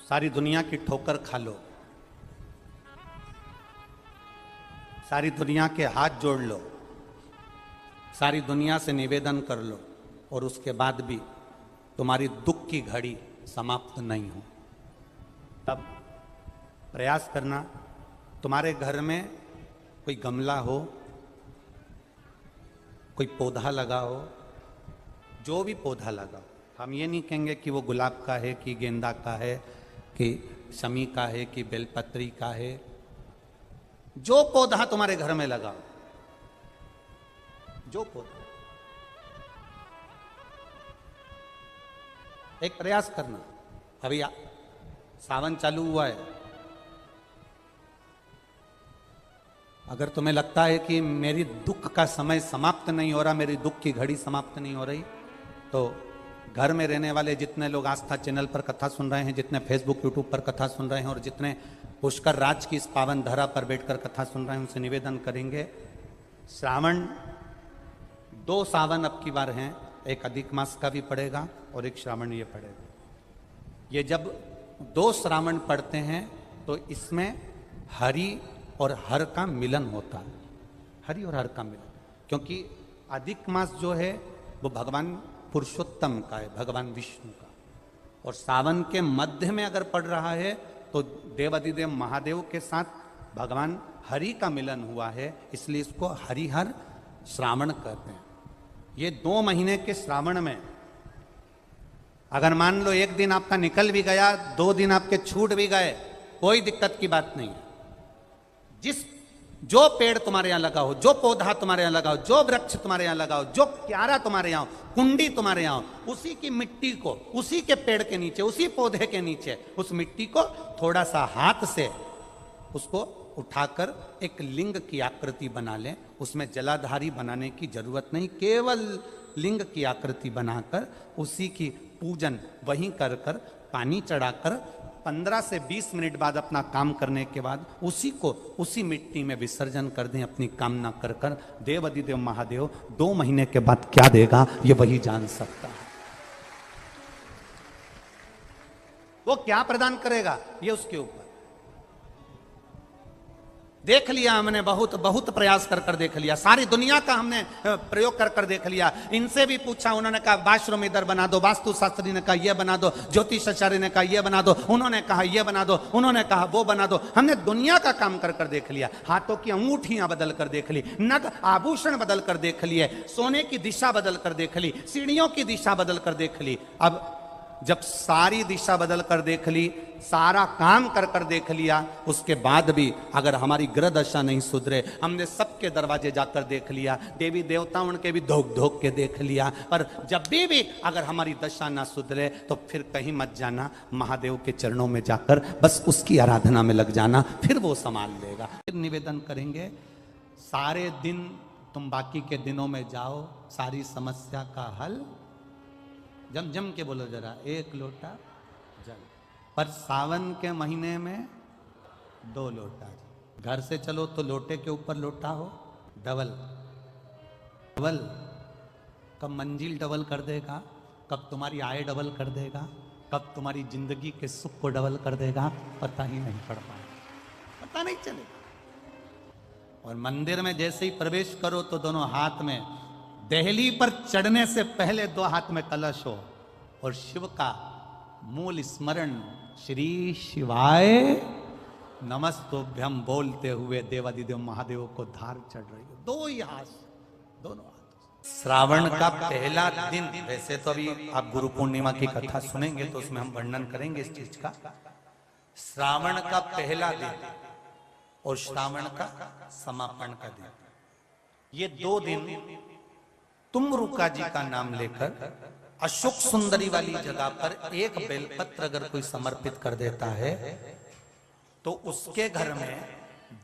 सारी दुनिया की ठोकर खा लो, सारी दुनिया के हाथ जोड़ लो, सारी दुनिया से निवेदन कर लो और उसके बाद भी तुम्हारी दुख की घड़ी समाप्त नहीं हो, तब प्रयास करना। तुम्हारे घर में कोई गमला हो, कोई पौधा लगा हो, जो भी पौधा लगा, हम ये नहीं कहेंगे कि वो गुलाब का है कि गेंदा का है कि शमी का है कि बेलपत्री का है, जो पौधा तुम्हारे घर में लगा, जो पौधा, एक प्रयास करना। अभी सावन चालू हुआ है, अगर तुम्हें लगता है कि मेरी दुख का समय समाप्त नहीं हो रहा, मेरी दुख की घड़ी समाप्त नहीं हो रही, तो घर में रहने वाले जितने लोग आस्था चैनल पर कथा सुन रहे हैं, जितने फेसबुक यूट्यूब पर कथा सुन रहे हैं और जितने पुष्कर राज की इस पावन धरा पर बैठकर कथा सुन रहे हैं, उनसे निवेदन करेंगे, श्रावण 2 सावन अब की बार हैं, एक अधिक मास का भी पड़ेगा और एक श्रावण ये पड़ेगा। ये जब 2 श्रावण पड़ते हैं तो इसमें हरि और हर का मिलन होता है, हरि और हर का मिलन, क्योंकि अधिक मास जो है वो भगवान पुरुषोत्तम का है, भगवान विष्णु का, और सावन के मध्य में अगर पड़ रहा है तो देवादिदेव महादेव के साथ भगवान हरि का मिलन हुआ है, इसलिए इसको हरिहर श्रावण कहते हैं। ये 2 महीने के श्रावण में अगर मान लो एक दिन आपका निकल भी गया, 2 दिन आपके छूट भी गए, कोई दिक्कत की बात नहीं है। जो पेड़ तुम्हारे यहां लगा हो, जो पौधा तुम्हारे यहां लगा हो, जो वृक्ष तुम्हारे यहां लगा हो, जो क्यारा तुम्हारे यहां हो, कुंडी तुम्हारे यहां हो, उसी की मिट्टी को, उसी के पेड़ के नीचे, उसी पौधे के नीचे, उस मिट्टी को थोड़ा सा हाथ से उसको उठाकर एक लिंग की आकृति बना लें। उसमें जलाधारी बनाने की जरूरत नहीं, केवल लिंग की आकृति बनाकर उसी की पूजन वहीं कर कर पानी चढ़ाकर 15 से 20 मिनट बाद अपना काम करने के बाद उसी को उसी मिट्टी में विसर्जन कर दें, अपनी कामना कर कर। देव अधिदेव महादेव 2 महीने के बाद क्या देगा ये वही जान सकता है। वो क्या प्रदान करेगा ये उसके ऊपर। देख लिया हमने, बहुत बहुत प्रयास कर कर देख लिया, सारी दुनिया का हमने प्रयोग कर कर देख लिया। इनसे भी पूछा, उन्होंने कहा वाशरूम इधर बना दो, वास्तु शास्त्री ने कहा ये बना दो, ज्योतिषाचार्य ने कहा ये बना दो, उन्होंने कहा ये बना दो, उन्होंने कहा वो बना दो। हमने दुनिया का काम कर कर देख लिया, हाथों की अंगूठियां बदल कर देख ली, नग आभूषण बदल कर देख लिए, सोने की दिशा बदल कर देख ली, सीढ़ियों की दिशा बदल कर देख ली। अब जब सारी दिशा बदल कर देख ली, सारा काम कर कर देख लिया, उसके बाद भी अगर हमारी ग्रह दशा नहीं सुधरे, हमने सबके दरवाजे जाकर देख लिया, देवी देवताओं उनके भी धोख धोख के देख लिया, पर जब भी अगर हमारी दशा ना सुधरे तो फिर कहीं मत जाना, महादेव के चरणों में जाकर बस उसकी आराधना में लग जाना, फिर वो संभाल लेगा। फिर निवेदन करेंगे, सारे दिन तुम बाकी के दिनों में जाओ, सारी समस्या का हल जम जम के बोलो जरा, 1 लोटा जल, पर सावन के महीने में 2 लोटा। घर से चलो तो लोटे के ऊपर लोटा हो, डबल डबल। कब मंजिल डबल कर देगा, कब तुम्हारी आय डबल कर देगा, कब तुम्हारी जिंदगी के सुख को डबल कर देगा, पता ही नहीं पड़ पाएगा, पता नहीं चलेगा। और मंदिर में जैसे ही प्रवेश करो तो दोनों हाथ में, देहली पर चढ़ने से पहले 2 हाथ में कलश हो और शिव का मूल स्मरण, श्री शिवाय नमस्तोभ्यम बोलते हुए देवादिदेव महादेव को धार चढ़ रही हो, 2 ही हाथ, दोनों हाथ। श्रावण का पहला दिन, वैसे तो अभी आप गुरु पूर्णिमा की कथा सुनेंगे तो उसमें हम वर्णन करेंगे इस चीज का। श्रावण का पहला दिन और श्रावण का समापन का दिन, ये 2 दिन तुमरुका जी का नाम लेकर अशोक सुंदरी वाली जगह पर एक बेलपत्र अगर कोई समर्पित कर देता है तो उसके घर में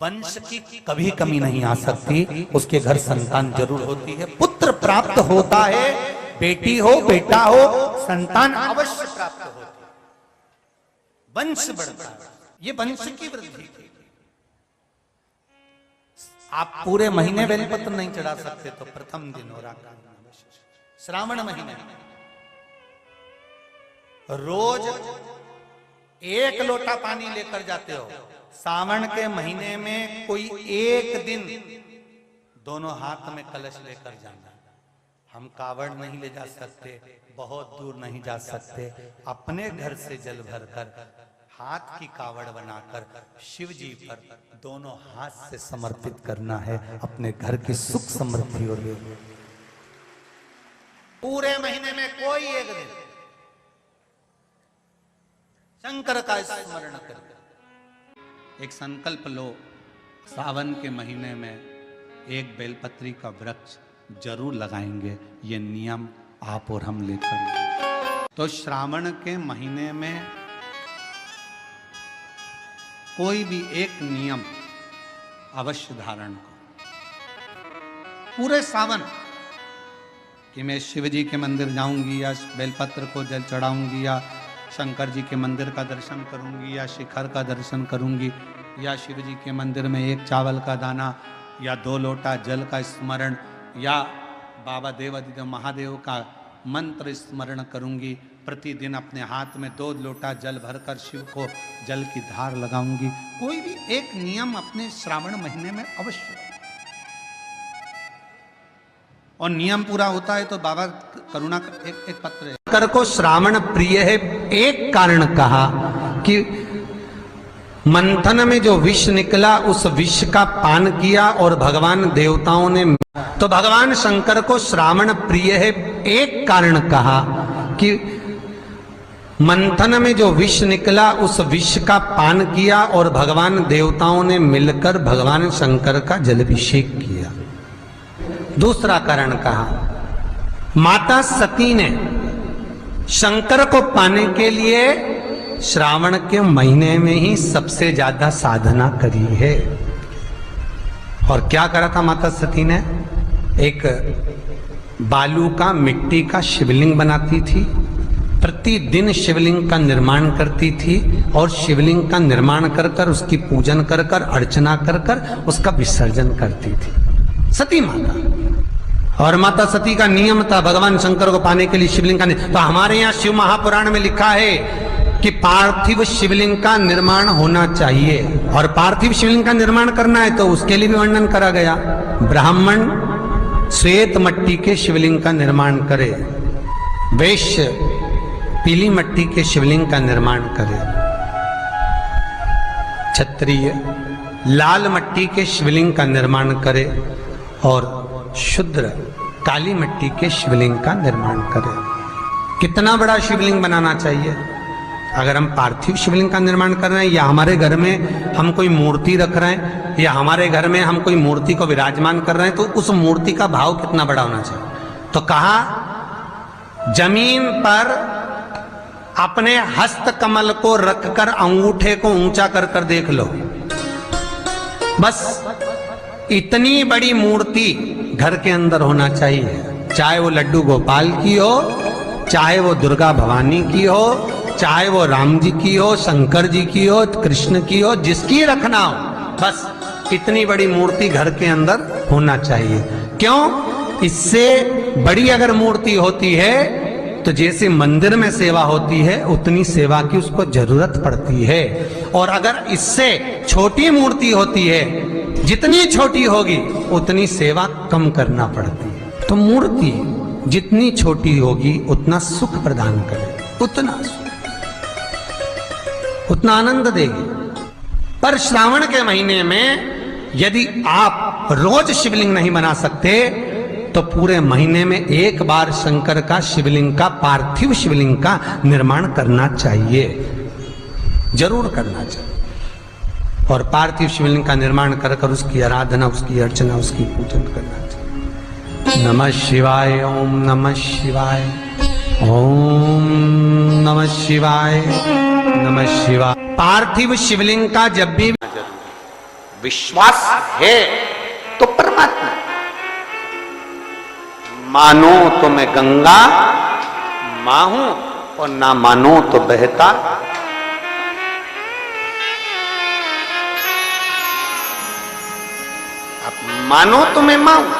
वंश की कभी कमी नहीं आ सकती, उसके घर संतान जरूर होती है, पुत्र प्राप्त होता है, बेटी हो बेटा हो संतान अवश्य प्राप्त होती है, वंश बढ़ता है, ये वंश की वृद्धि। आप पूरे महीने बेलपत्र नहीं चढ़ा सकते तो प्रथम दिन हो रहा श्रावण महीने रोज एक लोटा पानी लेकर जाते हो। सावन के महीने में कोई एक दिन दोनों हाथ में कलश लेकर जाना। हम कावड़ नहीं ले जा सकते, बहुत दूर नहीं जा सकते, अपने घर से जल भरकर हाथ की कावड़ बनाकर शिव जी पर दोनों हाथ से समर्पित करना है, अपने घर की सुख समृद्धि और पूरे महीने में कोई एक दिन शंकर का स्मरण कर। एक संकल्प लो, सावन के महीने में एक बेलपत्री का वृक्ष जरूर लगाएंगे। ये नियम आप और हम लेकर, तो श्रावण के महीने में कोई भी एक नियम अवश्य धारण करो पूरे सावन कि मैं शिव जी के मंदिर जाऊंगी या बेलपत्र को जल चढ़ाऊंगी या शंकर जी के मंदिर का दर्शन करूंगी या शिखर का दर्शन करूंगी या शिव जी के मंदिर में एक चावल का दाना या 2 लोटा जल का स्मरण या बाबा देवादिदेव महादेव का मंत्र स्मरण करूंगी। प्रतिदिन अपने हाथ में 2 लोटा जल भरकर शिव को जल की धार लगाऊंगी। कोई भी एक नियम अपने श्रावण महीने में अवश्य, और नियम पूरा होता है तो बाबा करुणा एक पत्र है। शंकर को श्रावण प्रिय है, एक कारण कहा कि मंथन में जो विष निकला उस विष का पान किया और भगवान देवताओं ने, तो भगवान शंकर को श्रावण प्रिय है, एक कारण कहा कि मंथन में जो विष निकला उस विष का पान किया और भगवान देवताओं ने मिलकर भगवान शंकर का जलाभिषेक किया। दूसरा कारण कहा, माता सती ने शंकर को पाने के लिए श्रावण के महीने में ही सबसे ज्यादा साधना करी है। और क्या करा था माता सती ने? एक बालू का, मिट्टी का शिवलिंग बनाती थी, प्रतिदिन शिवलिंग का निर्माण करती थी और शिवलिंग का निर्माण कर कर उसकी पूजन कर कर अर्चना कर कर उसका विसर्जन करती थी सती माता। और माता सती का नियम था भगवान शंकर को पाने के लिए शिवलिंग का। तो हमारे यहाँ शिव महापुराण में लिखा है कि पार्थिव शिवलिंग का निर्माण होना चाहिए, और पार्थिव शिवलिंग का निर्माण करना है तो उसके लिए भी वर्णन करा गया। ब्राह्मण श्वेत मट्टी के शिवलिंग का निर्माण करे, वैश्य पीली मट्टी के शिवलिंग का निर्माण करे, क्षत्रिय लाल मट्टी के शिवलिंग का निर्माण करे और शूद्र काली मिट्टी के शिवलिंग का निर्माण करे। कितना बड़ा शिवलिंग बनाना चाहिए? अगर हम पार्थिव शिवलिंग का निर्माण कर रहे हैं या हमारे घर में हम कोई मूर्ति रख रहे हैं या हमारे घर में हम कोई मूर्ति को विराजमान कर रहे हैं, तो उस मूर्ति का भाव कितना बड़ा होना चाहिए? तो कहा, जमीन पर अपने हस्त कमल को रखकर अंगूठे को ऊंचा कर कर देख लो, बस इतनी बड़ी मूर्ति घर के अंदर होना चाहिए। चाहे वो लड्डू गोपाल की हो, चाहे वो दुर्गा भवानी की हो, चाहे वो राम जी की हो, शंकर जी की हो, कृष्ण की हो, जिसकी रखना हो, बस इतनी बड़ी मूर्ति घर के अंदर होना चाहिए। क्यों? इससे बड़ी अगर मूर्ति होती है तो जैसे मंदिर में सेवा होती है उतनी सेवा की उसको जरूरत पड़ती है, और अगर इससे छोटी मूर्ति होती है, जितनी छोटी होगी उतनी सेवा कम करना पड़ती है। तो मूर्ति जितनी छोटी होगी उतना सुख प्रदान करेगी, उतना आनंद देगी। पर श्रावण के महीने में यदि आप रोज शिवलिंग नहीं बना सकते तो पूरे महीने में एक बार शंकर का शिवलिंग का, पार्थिव शिवलिंग का निर्माण करना चाहिए, जरूर करना चाहिए। और पार्थिव शिवलिंग का निर्माण कर कर उसकी आराधना, उसकी अर्चना, उसकी पूजन करना चाहिए। नमः शिवाय, ओम नमः शिवाय, ओम नमः शिवाय, नमः शिवाय। पार्थिव शिवलिंग का जब भी विश्वास है तो परमात्मा, मानो तो मैं गंगा मां हूं और ना मानो तो बहता। आप मानो तो मैं मां हूं,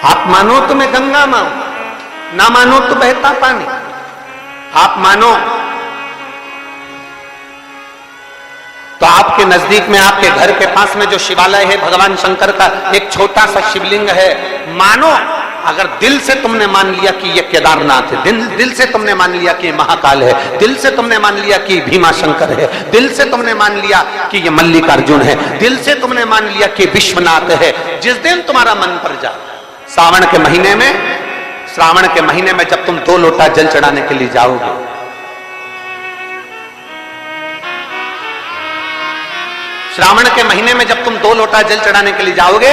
आप मानो तो मैं गंगा मां हूं, ना मानो तो बहता पानी। आप मानो तो आपके नजदीक में, आपके घर के पास में जो शिवालय है भगवान शंकर का, एक छोटा सा शिवलिंग है, मानो अगर दिल से तुमने मान लिया कि ये केदारनाथ है, दिल से तुमने मान लिया कि ये महाकाल है, दिल से तुमने मान लिया कि भीमा शंकर है, दिल से तुमने मान लिया कि ये मल्लिकार्जुन है, दिल से तुमने मान लिया कि विश्वनाथ है, जिस दिन तुम्हारा मन पर जाए, श्रावण के महीने में जब तुम 2 लोटा जल चढ़ाने के लिए जाओगे, श्रावण के महीने में जब तुम 2 लोटा जल चढ़ाने के लिए जाओगे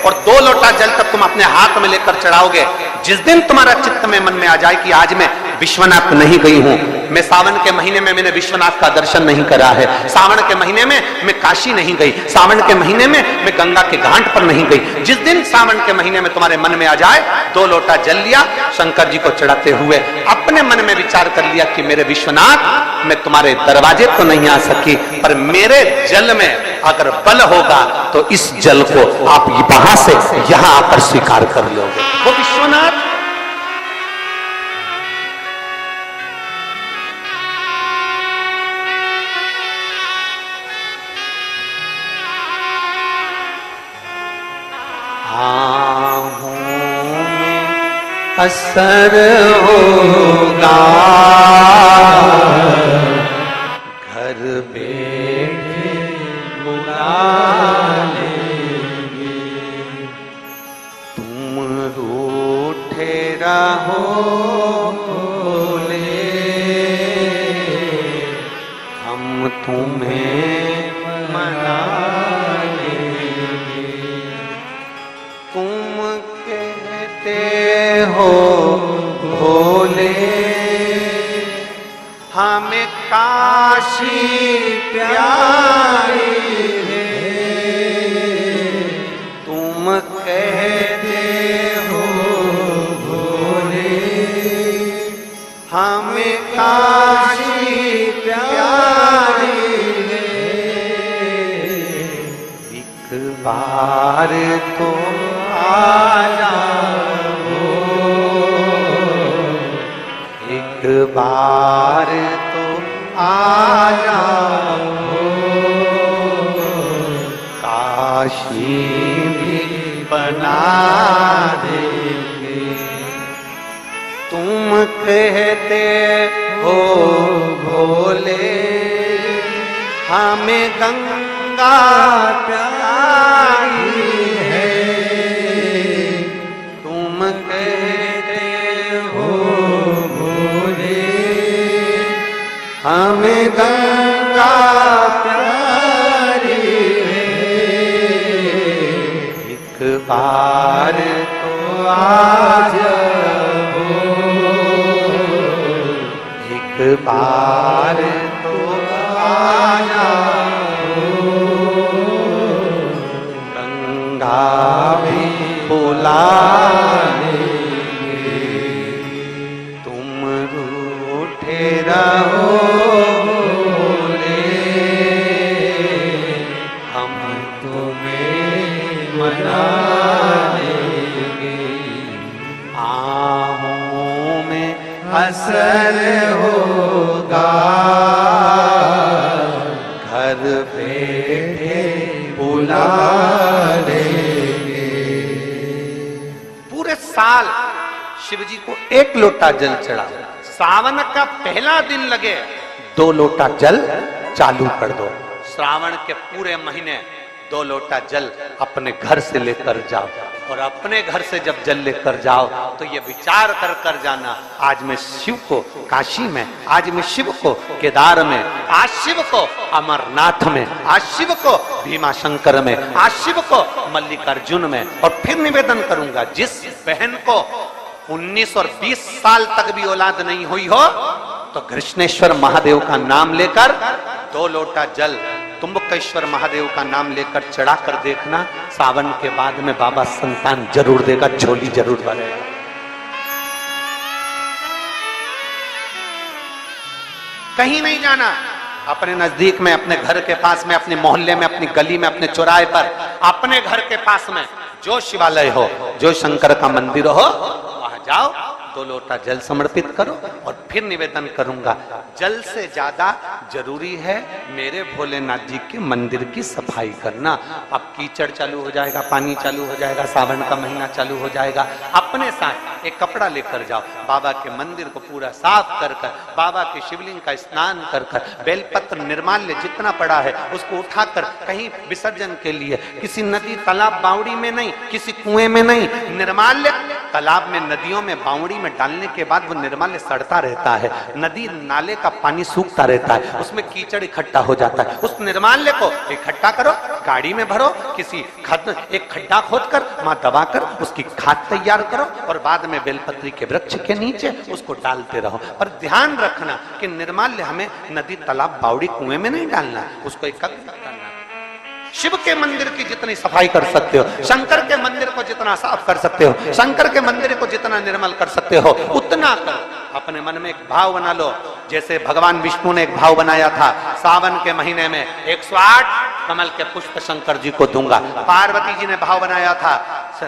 और 2 लोटा जल तक तुम अपने हाथ में लेकर चढ़ाओगे, जिस दिन तुम्हारा चित्त में मन में आ जाए कि आज मैं विश्वनाथ नहीं गई हूं, मैं सावन के महीने में मैंने विश्वनाथ का दर्शन नहीं करा है, सावन के महीने में मैं काशी नहीं गई, सावन के महीने में मैं गंगा के घाट पर नहीं गई, जिस दिन सावन के महीने में तुम्हारे मन में आ जाए, 2 लोटा जल लिया, शंकर जी को चढ़ाते हुए अपने मन में विचार कर लिया कि मेरे विश्वनाथ, मैं तुम्हारे दरवाजे तो नहीं आ सकी, पर मेरे जल में अगर बल होगा तो इस जल को आप वहां से यहां आकर स्वीकार कर लोगे। वो विश्वनाथ असर होगा, घर बैठे बुला लेंगे, तुम रूठे रहो बोले, हम तुम्हें मना लेंगे, तुम कहते हो भोले हमें काशी प्यारी है, तुम कहते हो भोले हमें काशी प्यारी है, एक बार तो आ जाओ, एक बार तो आ जाओ, काशी भी बना देंगे, तुम कहते हो भोले हमें गंगा प्यारी है, तुम कहते हो भोले हमें गंगा प्यारी है, एक बार तो आ जाओ, एक बार तो आ जाओ, गंगा भी बुला लेंगे, तुम रूठे रहो बोले, हम तुम्हें मना लेंगे, आहों में असर होगा, घर बैठे बुला लेंगे। पूरे साल शिव जी को 1 लोटा जल चढ़ा, सावन का पहला दिन लगे 2 लोटा जल चालू कर दो, श्रावण के पूरे महीने 2 लोटा जल अपने घर से लेकर जाओ, और अपने घर से जब जल लेकर जाओ तो ये विचार कर कर जाना, आज मैं शिव को काशी में, आज मैं शिव को केदार में, आज शिव को अमरनाथ में, आज शिव को भीमा शंकर में, आज शिव को मल्लिकार्जुन में। और फिर निवेदन करूंगा, जिस बहन को 19 और 20 साल तक भी औलाद नहीं हुई हो तो कृष्णेश्वर महादेव का नाम लेकर 2 लोटा जल तुम्बकेश्वर महादेव का नाम लेकर चढ़ा कर देखना, सावन के बाद में बाबा संतान जरूर देगा, झोली जरूर भरेगा। कहीं नहीं जाना, अपने नजदीक में, अपने घर के पास में, अपने मोहल्ले में, अपनी गली में, अपने चौराहे पर, अपने घर के पास में जो शिवालय हो, जो शंकर का मंदिर हो, वहां जाओ, 2 लोटा जल समर्पित करो और फिर निवेदन करूंगा, जल से ज्यादा जरूरी है मेरे भोलेनाथ जी के मंदिर की सफाई करना। अब कीचड़ चालू हो जाएगा, पानी चालू हो जाएगा, सावन का महीना चालू हो जाएगा, अपने साथ एक कपड़ा लेकर जाओ, बाबा के मंदिर को पूरा साफ कर कर, बाबा के शिवलिंग का स्नान कर कर, बेलपत्र निर्माल्य जितना पड़ा है उसको उठाकर कहीं विसर्जन के लिए, किसी नदी तालाब बावड़ी में नहीं, किसी कुएं में नहीं, निर्माल्य तालाब में, नदियों में, बावड़ी में डालने के बाद वो निर्माल्य सड़ता रहता है, नदी नाले का पानी सूखता रहता है, उसमें कीचड़ इकट्ठा हो जाता है। उस निर्माल्य को इकट्ठा करो, गाड़ी में भरो, किसी एक खड्डा खोदकर वहां दबाकर उसकी खाद तैयार करो और बाद में बेलपत्री के वृक्ष के नीचे उसको डालते रहो। पर ध्यान रखना कि निर्माल्य हमें नदी तालाब बावड़ी कुएं में नहीं डालना, उसको एकत्र करना। शिव के मंदिर की जितनी सफाई कर सकते हो, शंकर के मंदिर को जितना साफ कर सकते हो, शंकर के मंदिर को जितना निर्मल कर सकते हो उतना करो। अपने मन में एक भाव बना लो, जैसे भगवान विष्णु ने एक भाव बनाया था, सावन के महीने में 108 कमल के पुष्प शंकर जी को दूंगा। पार्वती जी ने भाव बनाया था,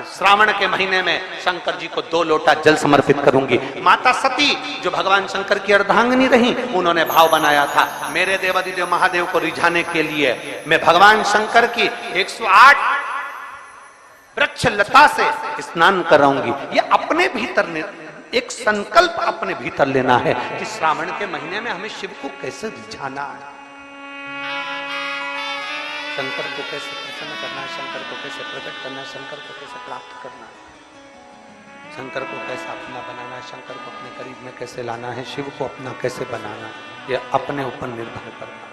श्रावण के महीने में शंकर जी को 2 लोटा जल समर्पित करूंगी। माता सती जो भगवान शंकर की अर्धांगिनी रही, उन्होंने भाव बनाया था, मेरे देवादिदेव महादेव को रिझाने के लिए मैं भगवान शंकर की 108 वृक्ष लता से स्नान कराऊंगी। ये अपने भीतर एक संकल्प अपने भीतर लेना है कि श्रावण के महीने में हमें शिव को कैसे रिझाना है, शंकर को कैसे प्रसन्न करना है, शंकर को कैसे प्रकट करना है, शंकर को कैसे प्राप्त करना है, शंकर को कैसे अपना बनाना है, शंकर को अपने करीब में कैसे लाना है, शिव को अपना कैसे बनाना है, यह अपने ऊपर निर्भर करना है।